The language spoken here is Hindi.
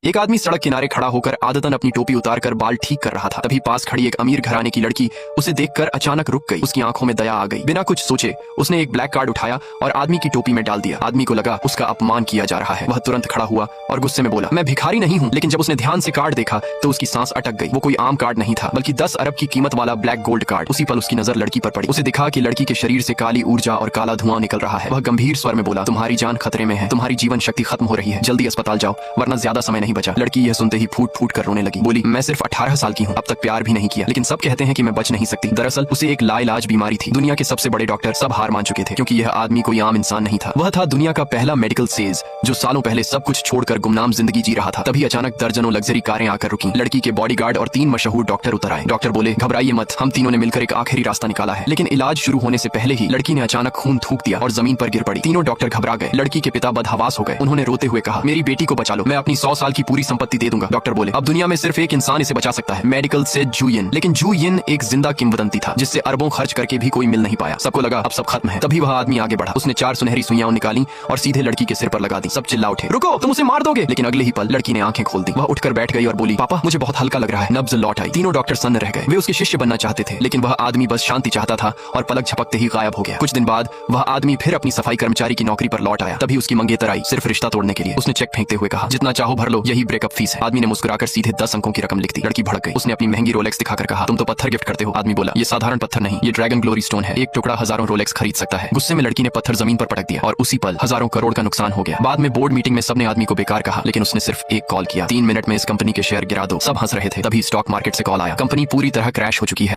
एक आदमी सड़क किनारे खड़ा होकर आदतन अपनी टोपी उतारकर बाल ठीक कर रहा था। तभी पास खड़ी एक अमीर घराने की लड़की उसे देखकर अचानक रुक गई। उसकी आंखों में दया आ गई। बिना कुछ सोचे उसने एक ब्लैक कार्ड उठाया और आदमी की टोपी में डाल दिया। आदमी को लगा उसका अपमान किया जा रहा है। वह तुरंत खड़ा हुआ और गुस्से में बोला, मैं भिखारी नहीं हूँ। लेकिन जब उसने ध्यान से कार्ड देखा तो उसकी सांस अटक गई। वो कोई आम कार्ड नहीं था, बल्कि 10 अरब की कीमत वाला ब्लैक गोल्ड कार्ड। उसी पल उसकी नजर लड़की पर पड़ी। उसे दिखा कि लड़की के शरीर से काली ऊर्जा और काला धुआं निकल रहा है। वह गंभीर स्वर में बोला, तुम्हारी जान खतरे में है, तुम्हारी जीवन शक्ति खत्म हो रही है, जल्दी अस्पताल जाओ वरना ज्यादा समय नहीं बचा। लड़की यह सुनते ही फूट फूट कर रोने लगी। बोली, मैं सिर्फ 18 साल की हूँ, अब तक प्यार भी नहीं किया, लेकिन सब कहते हैं कि मैं बच नहीं सकती। दरअसल उसे एक लाइलाज बीमारी थी। दुनिया के सबसे बड़े डॉक्टर सब हार मान चुके थे, क्योंकि यह आदमी कोई आम इंसान नहीं था। वह था दुनिया का पहला मेडिकल सेज, जो सालों पहले सब कुछ छोड़कर गुमनाम जिंदगी जी रहा था। तभी अचानक दर्जनों लग्जरी कारें आकर रुकी। लड़की के बॉडीगार्ड और 3 मशहूर डॉक्टर उतर आए। डॉक्टर बोले, घबराइए मत, हम तीनों ने मिलकर एक आखिरी रास्ता निकाला है। लेकिन इलाज शुरू होने से पहले ही लड़की ने अचानक खून थूक दिया और जमीन पर गिर पड़ी। तीनों डॉक्टर घबरा गए। लड़की के पिता बदहवास हो गए। उन्होंने रोते हुए कहा, मेरी बेटी को बचा लो, मैं अपनी 100 साल की पूरी संपत्ति दे दूंगा। डॉक्टर बोले, अब दुनिया में सिर्फ एक इंसान इसे बचा सकता है, मेडिकल से जू यिन। लेकिन जू यिन एक जिंदा किंवदंती था, जिससे अरबों खर्च करके भी कोई मिल नहीं पाया। सबको लगा अब सब खत्म है। तभी वह आदमी आगे बढ़ा। उसने 4 सुनहरी सुइयां निकाली और सीधे लड़की के सिर पर लगा दी। सब चिल्ला उठे, रुको, तुम उसे मार दोगे। लेकिन अगले ही पल लड़की ने आंखें खोल दी। वह उठकर बैठ गई और बोली, पापा मुझे बहुत हल्का लग रहा है। नब्ज लौट आई। तीनों डॉक्टर सन्न रह गए। वे उसके शिष्य बनना चाहते थे, लेकिन वह आदमी बस शांति चाहता था और पलक झपकते ही गायब हो गया। कुछ दिन बाद वह आदमी फिर अपनी सफाई कर्मचारी की नौकरी पर लौट आया। तभी उसकी मंगेतर आई, सिर्फ रिश्ता तोड़ने के लिए। उसने चेक फेंकते हुए कहा, जितना चाहो भर लो, यही ब्रेकअप फीस है। आदमी ने मुस्कुराकर सीधे 10 अंकों की रकम लिख दी। लड़की भड़क गई। उसने अपनी महंगी रोलेक्स दिखाकर कहा, तुम तो पत्थर गिफ्ट करते हो। आदमी बोला, ये साधारण पत्थर नहीं, ये ड्रैगन ग्लोरी स्टोन है। एक टुकड़ा हजारों रोलेक्स खरीद सकता है। गुस्से में लड़की ने पत्थर जमीन पर पटक दिया और उसी पल हजारों करोड़ का नुकसान हो गया। बाद में बोर्ड मीटिंग में सबने आदमी को बेकार कहा, लेकिन उसने सिर्फ एक कॉल किया, 3 मिनट में इस कंपनी के शेयर गिरा दो। सब हंस रहे थे। तभी स्टॉक मार्केट से कॉल आया, कंपनी पूरी तरह क्रैश हो चुकी है।